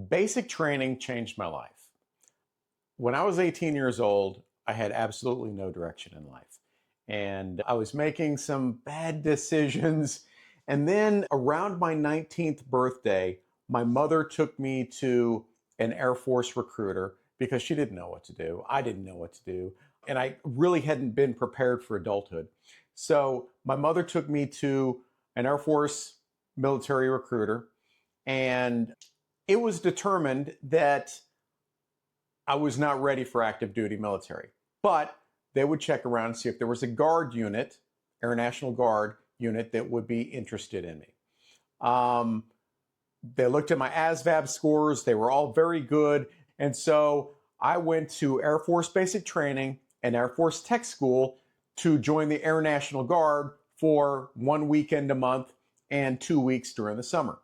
Basic training changed my life. When I was 18 years old, I had absolutely no direction in life. And I was making some bad decisions. And then around my 19th birthday, my mother took me to an Air Force recruiter because she didn't know what to do. I didn't know what to do. And I really hadn't been prepared for adulthood. So my mother took me to an Air Force military recruiter, and it was determined that I was not ready for active duty military. But they would check around and see if there was a guard unit, Air National Guard unit, that would be interested in me. They looked at my ASVAB scores. They were all very good. And so I went to Air Force Basic Training and Air Force Tech School to join the Air National Guard for 1 weekend a month and 2 weeks during the summer.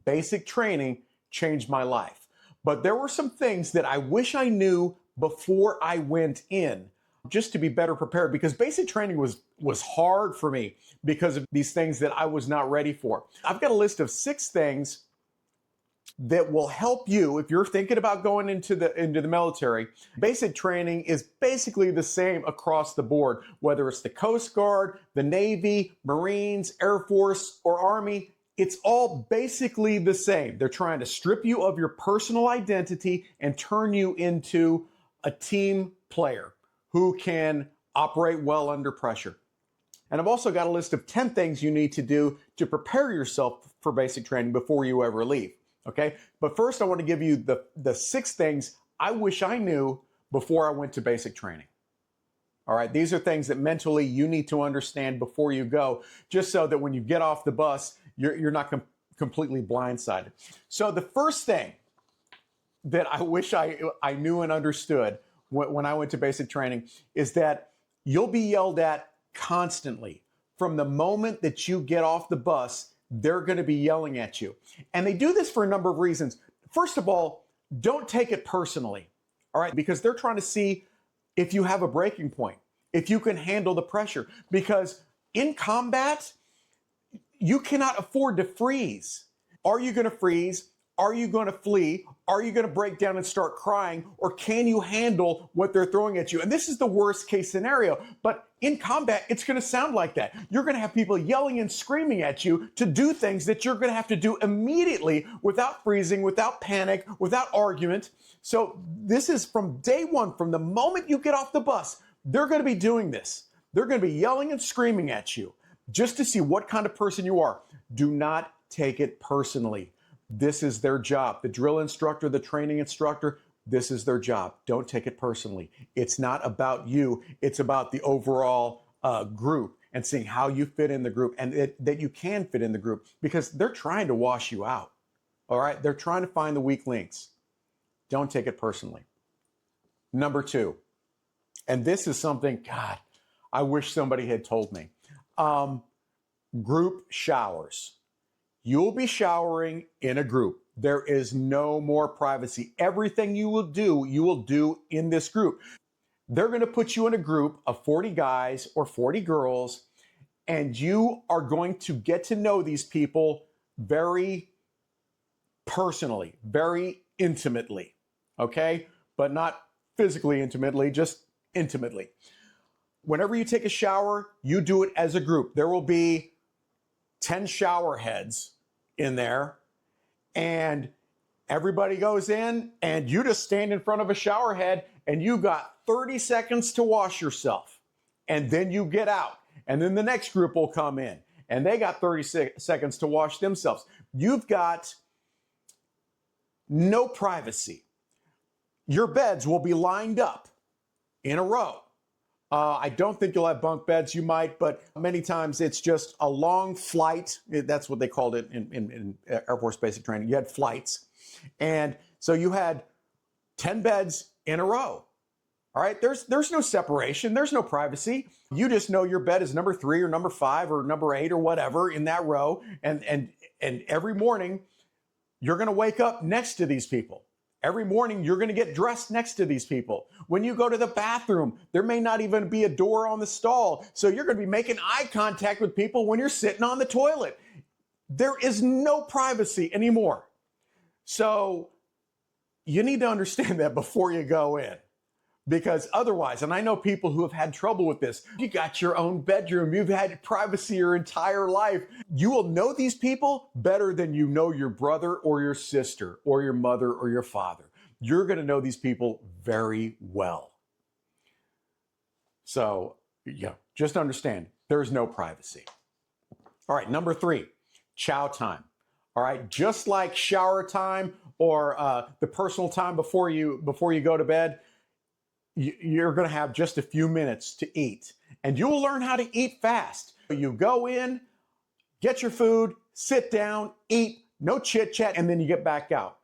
Basic training changed my life. But there were some things that I wish I knew before I went in, just to be better prepared, because basic training was hard for me because of these things that I was not ready for. I've got a list of 6 things that will help you if you're thinking about going into the military. Basic training is basically the same across the board, whether it's the Coast Guard, the Navy, Marines, Air Force, or Army. It's all basically the same. They're trying to strip you of your personal identity and turn you into a team player who can operate well under pressure. And I've also got a list of 10 things you need to do to prepare yourself for basic training before you ever leave. Okay? But first, I want to give you the 6 things I wish I knew before I went to basic training. All right, these are things that mentally you need to understand before you go, just so that when you get off the bus, you're not completely blindsided. So the first thing that I wish I knew and understood when I went to basic training is that you'll be yelled at constantly. From the moment that you get off the bus, they're going to be yelling at you. And they do this for a number of reasons. First of all, don't take it personally, all right, because they're trying to see if you have a breaking point, if you can handle the pressure. Because in combat, you cannot afford to freeze. Are you going to freeze? Are you going to flee? Are you going to break down and start crying? Or can you handle what they're throwing at you? And this is the worst case scenario. But in combat, it's going to sound like that. You're going to have people yelling and screaming at you to do things that you're going to have to do immediately without freezing, without panic, without argument. So this is from day one, from the moment you get off the bus, they're going to be doing this. They're going to be yelling and screaming at you just to see what kind of person you are. Do not take it personally. This is their job. The drill instructor, the training instructor, this is their job. Don't take it personally. It's not about you. It's about the overall group and seeing how you fit in the group, and that you can fit in the group, because they're trying to wash you out. All right? They're trying to find the weak links. Don't take it personally. Number 2, and this is something, God, I wish somebody had told me. Group showers. You'll be showering in a group. There is no more privacy. Everything you will do in this group. They're going to put you in a group of 40 guys or 40 girls, and you are going to get to know these people very personally, very intimately, okay? But not physically intimately, just intimately. Whenever you take a shower, you do it as a group. There will be 10 shower heads in there, and everybody goes in, and you just stand in front of a shower head, and you got 30 seconds to wash yourself, and then you get out, and then the next group will come in, and they got 30 seconds to wash themselves. You've got no privacy. Your beds will be lined up in a row. I don't think you'll have bunk beds. You might, but many times it's just a long flight. That's what they called it in Air Force basic training. You had flights. And so you had 10 beds in a row. All right. There's no separation. There's no privacy. You just know your bed is number 3 or number 5 or number 8 or whatever in that row. And every morning you're going to wake up next to these people. Every morning, you're going to get dressed next to these people. When you go to the bathroom, there may not even be a door on the stall. So you're going to be making eye contact with people when you're sitting on the toilet. There is no privacy anymore. So you need to understand that before you go in. Because otherwise, and I know people who have had trouble with this, you got your own bedroom, you've had privacy your entire life. You will know these people better than you know your brother or your sister or your mother or your father. You're going to know these people very well. So, yeah, just understand there's no privacy. All right, number 3, chow time. All right, just like shower time or the personal time before you go to bed, you're going to have just a few minutes to eat, and you'll learn how to eat fast. You go in, get your food, sit down, eat, no chit chat, and then you get back out.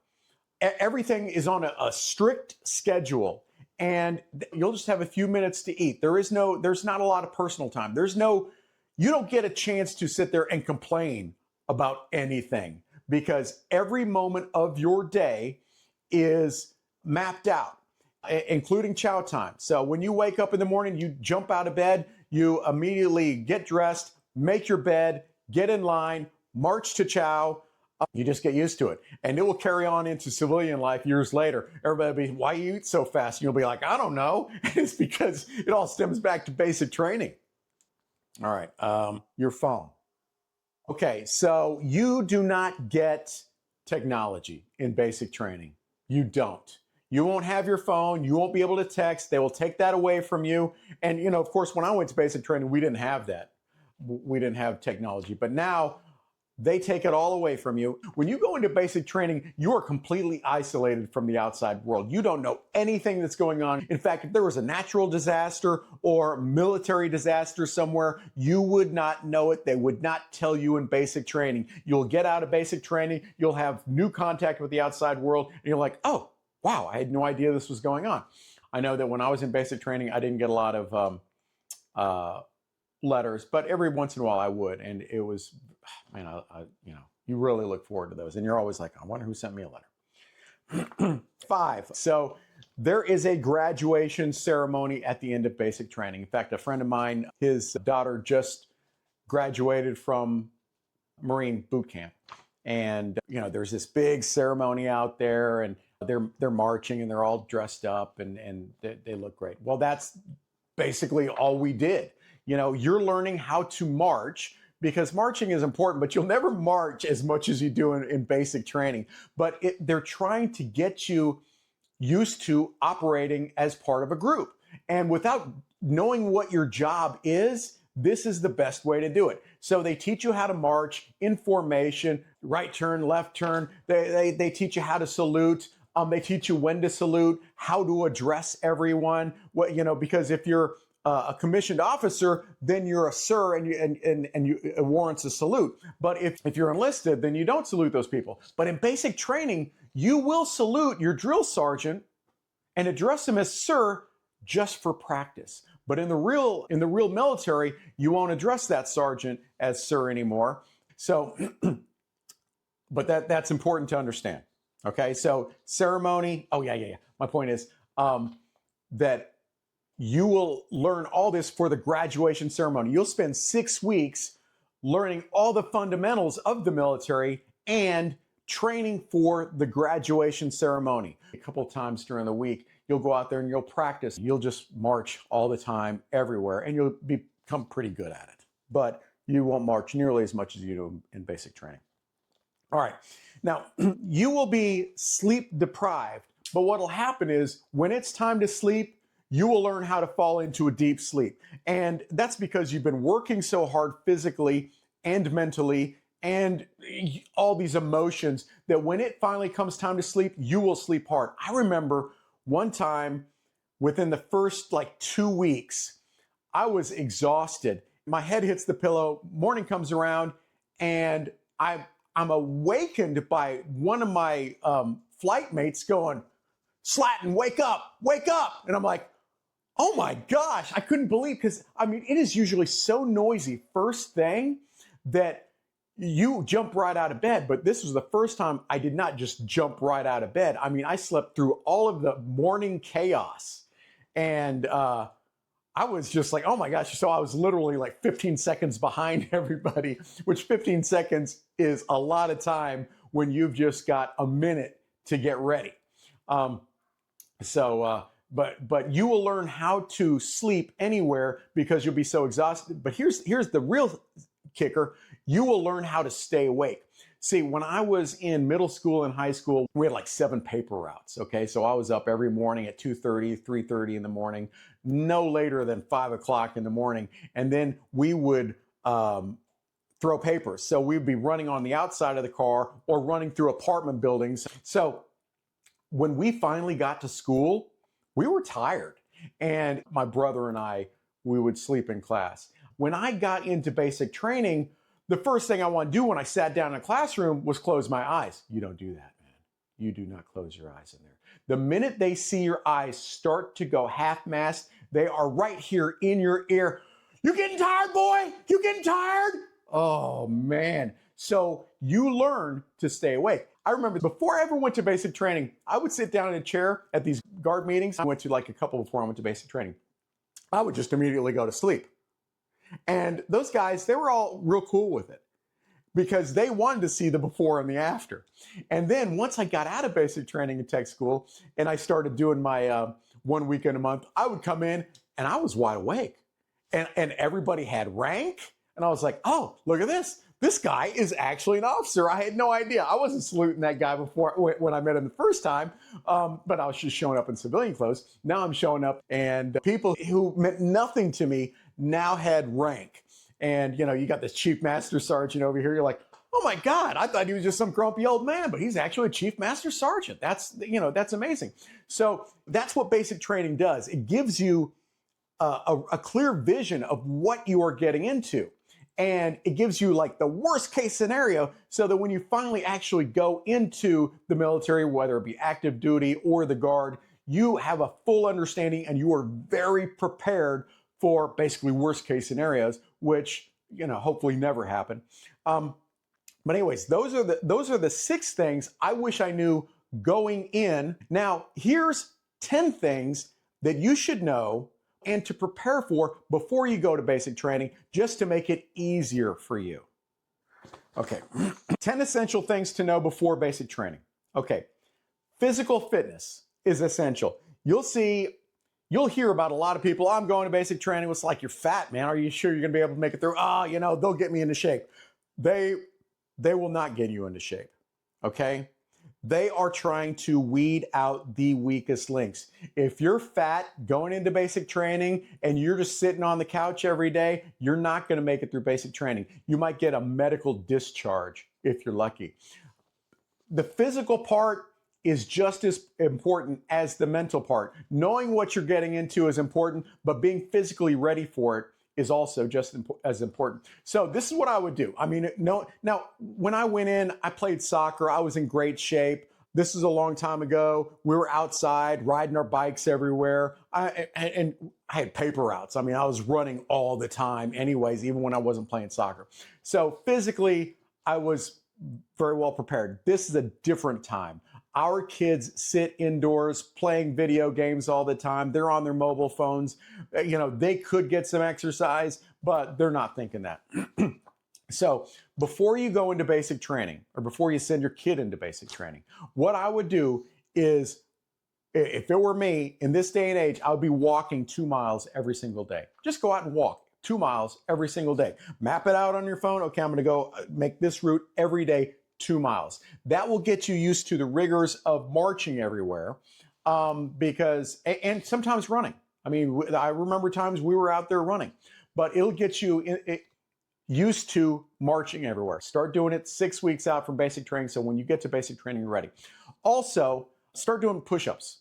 Everything is on a strict schedule, and you'll just have a few minutes to eat. There's not a lot of personal time. You don't get a chance to sit there and complain about anything, because every moment of your day is mapped out, including chow time. So when you wake up in the morning, you jump out of bed, you immediately get dressed, make your bed, get in line, march to chow. You just get used to it. And it will carry on into civilian life years later. Everybody will be, why you eat so fast? And you'll be like, I don't know. It's because it all stems back to basic training. All right, your phone. Okay, so you do not get technology in basic training. You don't. You won't have your phone. You won't be able to text. They will take that away from you. And, of course, when I went to basic training, we didn't have that. We didn't have technology. But now they take it all away from you. When you go into basic training, you are completely isolated from the outside world. You don't know anything that's going on. In fact, if there was a natural disaster or military disaster somewhere, you would not know it. They would not tell you in basic training. You'll get out of basic training. You'll have new contact with the outside world. And you're like, oh, wow, I had no idea this was going on. I know that when I was in basic training, I didn't get a lot of letters, but every once in a while I would. And it was, man, you really look forward to those. And you're always like, I wonder who sent me a letter. 5. So there is a graduation ceremony at the end of basic training. In fact, a friend of mine, his daughter just graduated from Marine boot camp. And, there's this big ceremony out there, and they're marching and they're all dressed up and they look great. Well, that's basically all we did. You're learning how to march, because marching is important, but you'll never march as much as you do in basic training. But they're trying to get you used to operating as part of a group. And without knowing what your job is, this is the best way to do it. So they teach you how to march in formation, right turn, left turn. They teach you how to salute. They teach you when to salute, how to address everyone. Because if you're a commissioned officer, then you're a sir, and it warrants a salute. But if you're enlisted, then you don't salute those people. But in basic training, you will salute your drill sergeant and address him as sir, just for practice. But in the real military, you won't address that sergeant as sir anymore. So, but that's important to understand. Okay, so ceremony. Oh yeah. My point is that you will learn all this for the graduation ceremony. You'll spend 6 weeks learning all the fundamentals of the military and training for the graduation ceremony. A couple of times during the week, you'll go out there and you'll practice. You'll just march all the time, everywhere, and you'll become pretty good at it. But you won't march nearly as much as you do in basic training. All right. Now, you will be sleep deprived, but what will happen is when it's time to sleep, you will learn how to fall into a deep sleep. And that's because you've been working so hard physically and mentally and all these emotions that when it finally comes time to sleep, you will sleep hard. I remember one time within the first 2 weeks, I was exhausted. My head hits the pillow, morning comes around, and I'm awakened by one of my flight mates going, "Slatton, wake up, wake up." And I'm like, oh my gosh, I couldn't believe, because it is usually so noisy first thing that you jump right out of bed, but this was the first time I did not just jump right out of bed. I mean, I slept through all of the morning chaos. And I was just like, oh my gosh. So I was literally like 15 seconds behind everybody, which 15 seconds is a lot of time when you've just got a minute to get ready. But you will learn how to sleep anywhere because you'll be so exhausted. But here's the real kicker. You will learn how to stay awake. See, when I was in middle school and high school, we had like 7 paper routes. Okay. So I was up every morning at 2:30, 3:30 in the morning, no later than 5 o'clock in the morning. And then we would, throw papers. So we'd be running on the outside of the car or running through apartment buildings. So when we finally got to school, we were tired. And my brother and I, we would sleep in class. When I got into basic training, the first thing I want to do when I sat down in a classroom was close my eyes. You don't do that, man. You do not close your eyes in there. The minute they see your eyes start to go half-mast, they are right here in your ear. You getting tired, boy? You getting tired? Oh, man. So you learn to stay awake. I remember before I ever went to basic training, I would sit down in a chair at these guard meetings. I went to like a couple before I went to basic training. I would just immediately go to sleep. And those guys, they were all real cool with it because they wanted to see the before and the after. And then once I got out of basic training in tech school and I started doing my 1 weekend a month, I would come in and I was wide awake. And everybody had rank. And I was like, oh, look at this. This guy is actually an officer. I had no idea. I wasn't saluting that guy before when I met him the first time, but I was just showing up in civilian clothes. Now I'm showing up and people who meant nothing to me now had rank. And, you got this Chief Master Sergeant over here. You're like, oh my God, I thought he was just some grumpy old man, but he's actually a Chief Master Sergeant. That's amazing. So that's what basic training does. It gives you a clear vision of what you are getting into. And it gives you like the worst case scenario so that when you finally actually go into the military, whether it be active duty or the guard, you have a full understanding and you are very prepared for basically worst case scenarios, which, hopefully never happen. But anyways, those are the 6 things I wish I knew going in. Now, here's 10 things that you should know and to prepare for before you go to basic training, just to make it easier for you. Okay, 10 essential things to know before basic training. Okay, physical fitness is essential. You'll hear about a lot of people, I'm going to basic training. It's like, you're fat, man. Are you sure you're gonna be able to make it through? They'll get me into shape. They will not get you into shape, okay? They are trying to weed out the weakest links. If you're fat going into basic training and you're just sitting on the couch every day, you're not going to make it through basic training. You might get a medical discharge if you're lucky. The physical part is just as important as the mental part. Knowing what you're getting into is important, but being physically ready for it is also just as important. So this is what I would do. I mean, now when I went in, I played soccer. I was in great shape. This is a long time ago. We were outside riding our bikes everywhere. And I had paper routes. I mean, I was running all the time anyways, even when I wasn't playing soccer. So physically, I was very well prepared. This is a different time. Our kids sit indoors playing video games all the time. They're on their mobile phones. They could get some exercise, but they're not thinking that. So before you go into basic training or before you send your kid into basic training, what I would do is, if it were me in this day and age, I would be walking 2 miles every single day. Just go out and walk 2 miles every single day. Map it out on your phone. Okay, I'm going to go make this route every day, 2 miles. That will get you used to the rigors of marching everywhere, and sometimes running. I mean, I remember times we were out there running, but it'll get you used to marching everywhere. Start doing it 6 weeks out from basic training, so when you get to basic training, you're ready. Also, start doing push-ups.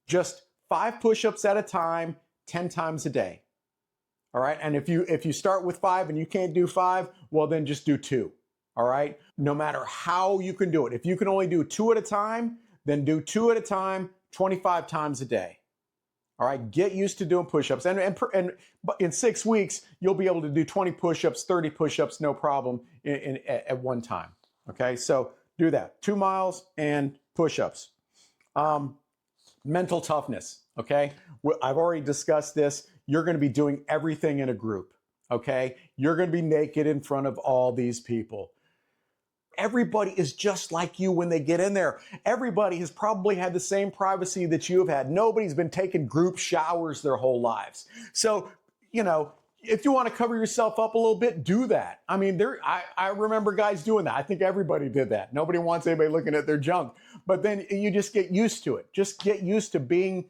Just 5 push-ups at a time, 10 times a day. All right, and if you start with 5 and you can't do 5, well then just do 2. All right, no matter how you can do it. If you can only do 2 at a time, then do 2 at a time, 25 times a day. All right, get used to doing push-ups. And in 6 weeks, you'll be able to do 20 push-ups, 30 push-ups, no problem at one time. Okay, so do that. 2 miles and push-ups. Mental toughness, okay? I've already discussed this. You're going to be doing everything in a group, okay? You're going to be naked in front of all these people. Everybody is just like you when they get in there. Everybody has probably had the same privacy that you have had. Nobody's been taking group showers their whole lives. So, you know, if you want to cover yourself up a little bit, do that. I mean, I remember guys doing that. I think everybody did that. Nobody wants anybody looking at their junk. But then you just get used to it. Just get used to being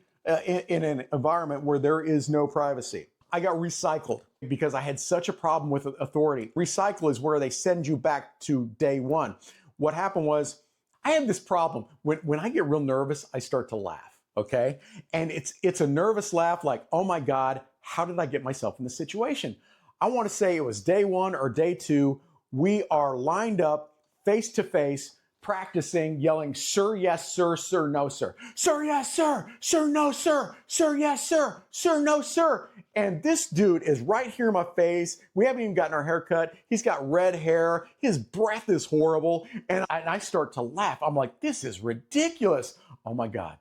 in an environment where there is no privacy. I got recycled because I had such a problem with authority. Recycle is where they send you back to day one. What happened was I have this problem. When I get real nervous, I start to laugh, okay? And it's a nervous laugh like, oh my God, how did I get myself in this situation? I want to say it was day one or day two. We are lined up face to face, practicing yelling, sir, yes, sir, sir, no, sir. Sir, yes, sir, sir, no, sir, sir, yes, sir, sir, no, sir. And this dude is right here in my face. We haven't even gotten our hair cut. He's got red hair. His breath is horrible. And I start to laugh. I'm like, this is ridiculous. Oh my God,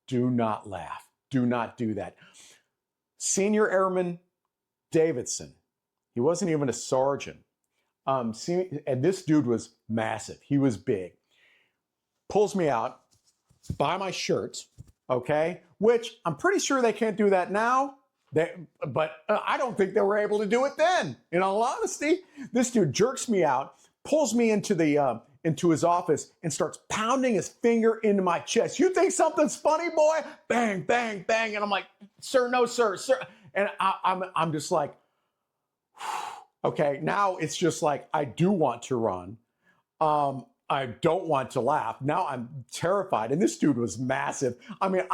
do not laugh. Do not do that. Senior Airman Davidson, he wasn't even a sergeant. And this dude was massive. He was big. Pulls me out by my shirt, okay? Which I'm pretty sure they can't do that now. But I don't think they were able to do it then. In all honesty, this dude jerks me out, pulls me into his office, and starts pounding his finger into my chest. You think something's funny, boy? Bang, bang, bang, and I'm like, sir, no, sir, sir, and I'm just like, okay. Now it's just like I do want to run. I don't want to laugh. Now I'm terrified. And this dude was massive. I mean,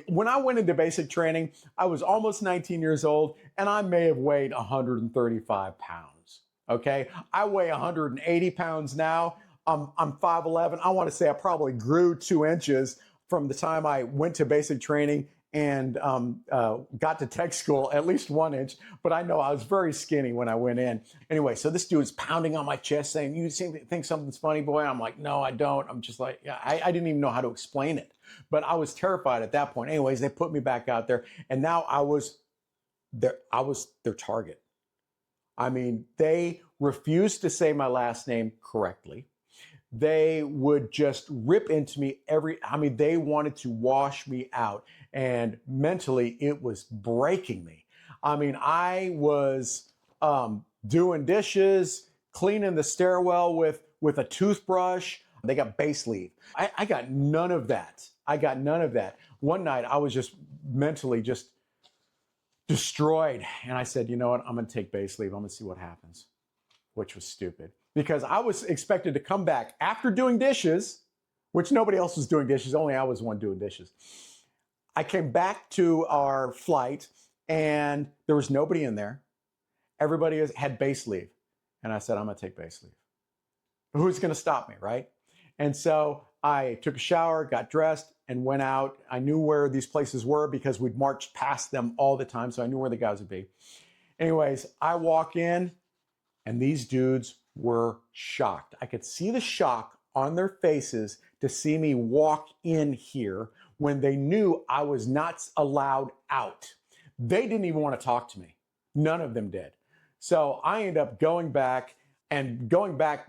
when I went into basic training, I was almost 19 years old and I may have weighed 135 pounds. Okay. I weigh 180 pounds now. I'm 5'11". I want to say I probably grew 2 inches from the time I went to basic training and got to tech school, at least 1 inch, but I know I was very skinny when I went in. Anyway, so this dude's pounding on my chest saying, you think something's funny, boy? I'm like, no, I don't. I'm just like, yeah, I didn't even know how to explain it, but I was terrified at that point. Anyways, they put me back out there and now I was their target. I mean, they refused to say my last name correctly. They would just rip into me they wanted to wash me out. And mentally, it was breaking me. I mean, I was doing dishes, cleaning the stairwell with a toothbrush. They got base leave. I got none of that. One night, I was just mentally just destroyed. And I said, you know what? I'm going to take base leave. I'm going to see what happens, which was stupid. Because I was expected to come back after doing dishes, which nobody else was doing dishes, only I was the one doing dishes. I came back to our flight and there was nobody in there. Everybody had base leave. And I said, I'm gonna take base leave. Who's gonna stop me, right? And so I took a shower, got dressed, and went out. I knew where these places were because we'd marched past them all the time, so I knew where the guys would be. Anyways, I walk in and these dudes were shocked. I could see the shock on their faces to see me walk in here when they knew I was not allowed out. They didn't even want to talk to me. None of them did. So I ended up going back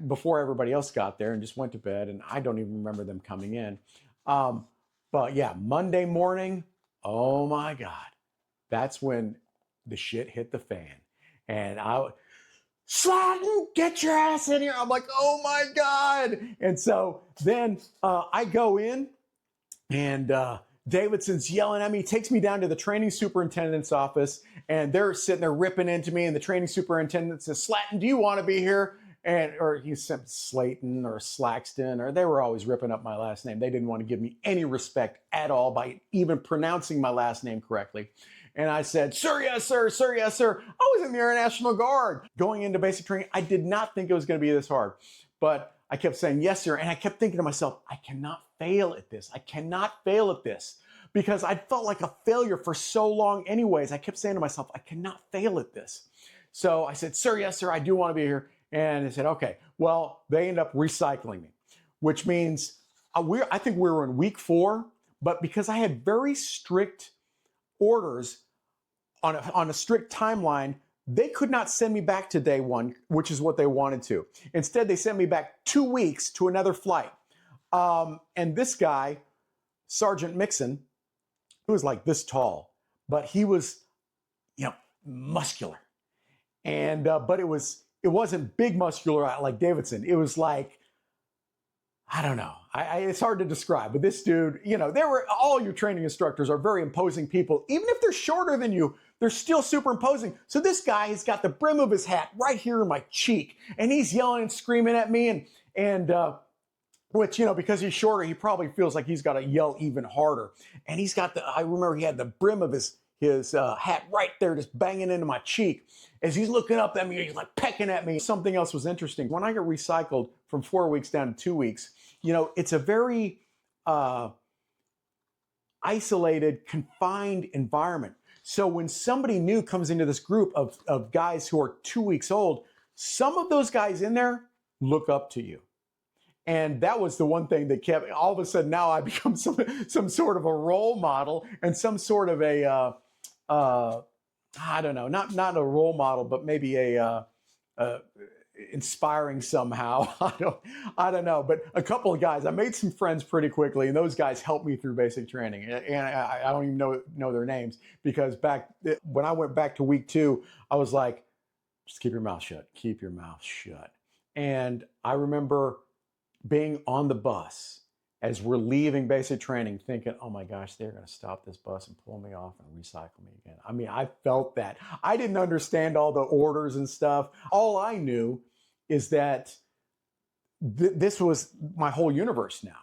before everybody else got there and just went to bed, and I don't even remember them coming in. But yeah, Monday morning, oh my God, that's when the shit hit the fan. And Slatton, get your ass in here. I'm like, oh my God. And so then I go in and Davidson's yelling at me. He takes me down to the training superintendent's office and they're sitting there ripping into me. And the training superintendent says, Slatton, do you want to be here? Or he said Slayton or Slaxton, or they were always ripping up my last name. They didn't want to give me any respect at all by even pronouncing my last name correctly. And I said, sir, yes, sir, sir, yes, sir. I was in the Air National Guard. Going into basic training, I did not think it was going to be this hard. But I kept saying, yes, sir. And I kept thinking to myself, I cannot fail at this. I cannot fail at this. because I felt like a failure for so long anyways. I kept saying to myself, I cannot fail at this. So I said, sir, yes, sir, I do want to be here. And they said, okay. Well, they end up recycling me, which means I think we were in week 4, but because I had very strict orders on a strict timeline, they could not send me back to day 1, which is what they wanted to. Instead, they sent me back 2 weeks to another flight. And this guy, Sergeant Mixon, he was like this tall, but he was, muscular. And but it wasn't big muscular like Davidson. It was like, I don't know. It's hard to describe, but this dude, all your training instructors are very imposing people. Even if they're shorter than you, they're still super imposing. So this guy has got the brim of his hat right here in my cheek, and he's yelling and screaming at me, and which, because he's shorter, he probably feels like he's got to yell even harder. And I remember he had the brim of his hat right there, just banging into my cheek. As he's looking up at me, he's like pecking at me. Something else was interesting. When I got recycled from 4 weeks down to 2 weeks, it's a very isolated, confined environment. So when somebody new comes into this group of guys who are 2 weeks old, some of those guys in there look up to you. And that was the one thing that kept, all of a sudden now I become some sort of a role model and some sort of a, I don't know, not a role model, but maybe a inspiring somehow. I don't know, but a couple of guys, I made some friends pretty quickly, and those guys helped me through basic training. And I don't even know their names, because when I went back to week 2, I was like, just keep your mouth shut, keep your mouth shut. And I remember being on the bus as we're leaving basic training, thinking, oh my gosh, they're going to stop this bus and pull me off and recycle me again. I mean, I felt that. I didn't understand all the orders and stuff. All I knew is that this was my whole universe now.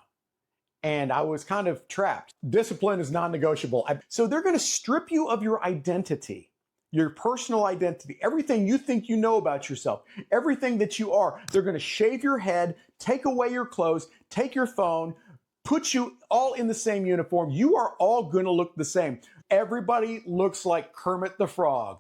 And I was kind of trapped. Discipline is non-negotiable. So they're going to strip you of your identity, your personal identity, everything you think you know about yourself, everything that you are. They're going to shave your head, take away your clothes, take your phone, put you all in the same uniform. You are all going to look the same. Everybody looks like Kermit the Frog.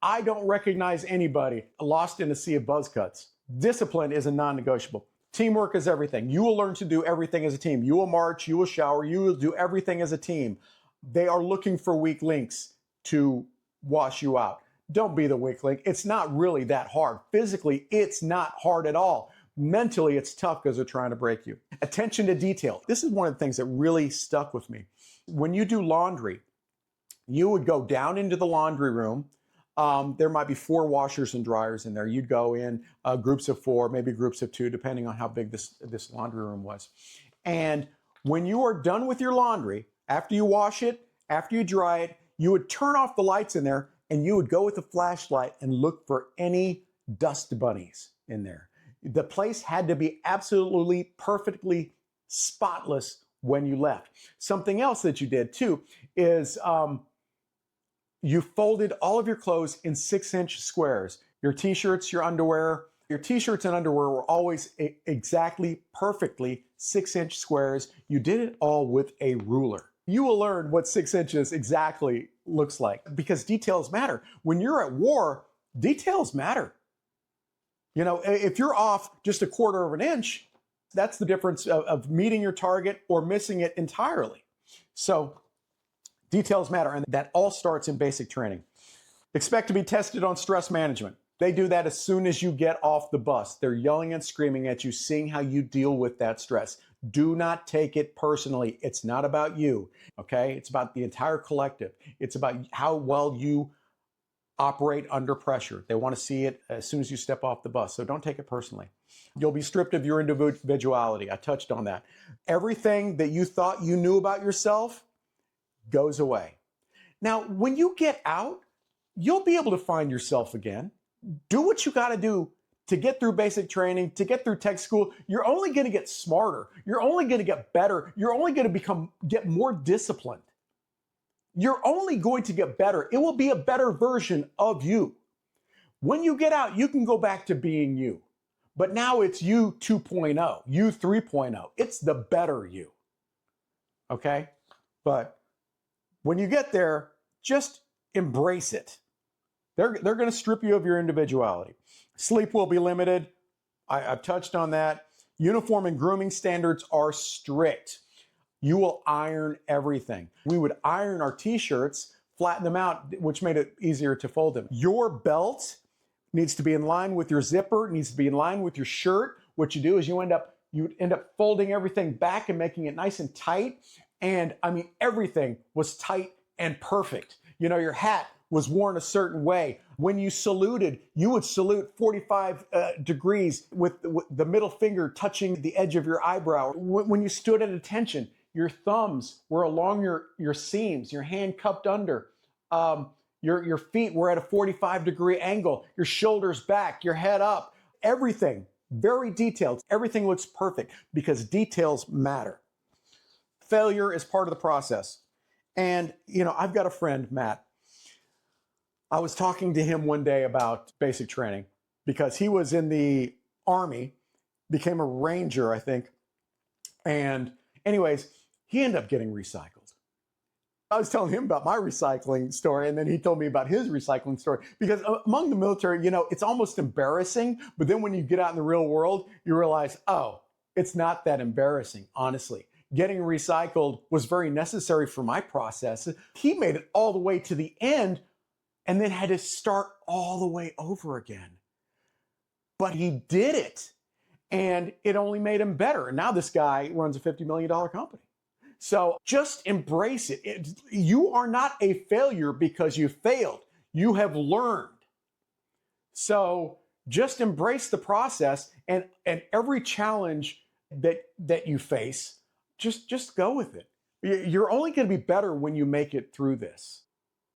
I don't recognize anybody lost in a sea of buzz cuts. Discipline is a non-negotiable. Teamwork is everything. You will learn to do everything as a team. You will march, you will shower, you will do everything as a team. They are looking for weak links to wash you out. Don't be the weak link. It's not really that hard. Physically, it's not hard at all. Mentally, it's tough because they're trying to break you. Attention to detail. This is one of the things that really stuck with me. When you do laundry, you would go down into the laundry room. There might be 4 washers and dryers in there. You'd go in groups of 4, maybe groups of 2, depending on how big this laundry room was. And when you are done with your laundry, after you wash it, after you dry it, you would turn off the lights in there, and you would go with a flashlight and look for any dust bunnies in there. The place had to be absolutely perfectly spotless when you left. Something else that you did too is you folded all of your clothes in 6-inch squares. Your t-shirts, your underwear. Your t-shirts and underwear were always exactly, perfectly 6-inch squares. You did it all with a ruler. You will learn what 6 inches exactly looks like, because details matter. When you're at war, details matter. If you're off just 1/4 of an inch, that's the difference of meeting your target or missing it entirely. So details matter, and that all starts in basic training. Expect to be tested on stress management. They do that as soon as you get off the bus. They're yelling and screaming at you, seeing how you deal with that stress. Do not take it personally. It's not about you, okay? It's about the entire collective. It's about how well you operate under pressure. They want to see it as soon as you step off the bus, so don't take it personally. You'll be stripped of your individuality. I touched on that. Everything that you thought you knew about yourself goes away. Now, when you get out, you'll be able to find yourself again. Do what you got to do to get through basic training, to get through tech school. You're only going to get smarter. You're only going to get better. You're only going to get more disciplined. You're only going to get better. It will be a better version of you. When you get out, you can go back to being you. But now it's you 2.0, you 3.0. It's the better you. Okay? But When you get there, just embrace it. They're going to strip you of your individuality. Sleep will be limited. I've touched on that. Uniform and grooming standards are strict. You will iron everything. We would iron our t-shirts, flatten them out, which made it easier to fold them. Your belt needs to be in line with your zipper, needs to be in line with your shirt. What you do is you end up folding everything back and making it nice and tight. And I mean, everything was tight and perfect. You know, your hat was worn a certain way. When you saluted, you would salute 45 degrees with the middle finger touching the edge of your eyebrow. When you stood at attention, your thumbs were along your seams, your hand cupped under. Your feet were at a 45-degree angle, your shoulders back, your head up. Everything, very detailed. Everything looks perfect because details matter. Failure is part of the process. And, you know, I've got a friend, Matt. I was talking to him one day about basic training because he was in the Army, became a Ranger, I think. And anyways, he ended up getting recycled. I was telling him about my recycling story, and then he told me about his recycling story. Because among the military, you know, it's almost embarrassing. But then when you get out in the real world, you realize, oh, it's not that embarrassing, honestly. Getting recycled was very necessary for my process. He made it all the way to the end and then had to start all the way over again. But he did it, and it only made him better. And now this guy runs a $50 million company. So just embrace it. You are not a failure because you failed. You have learned. So just embrace the process, and every challenge that you face, just go with it. You're only going to be better when you make it through this.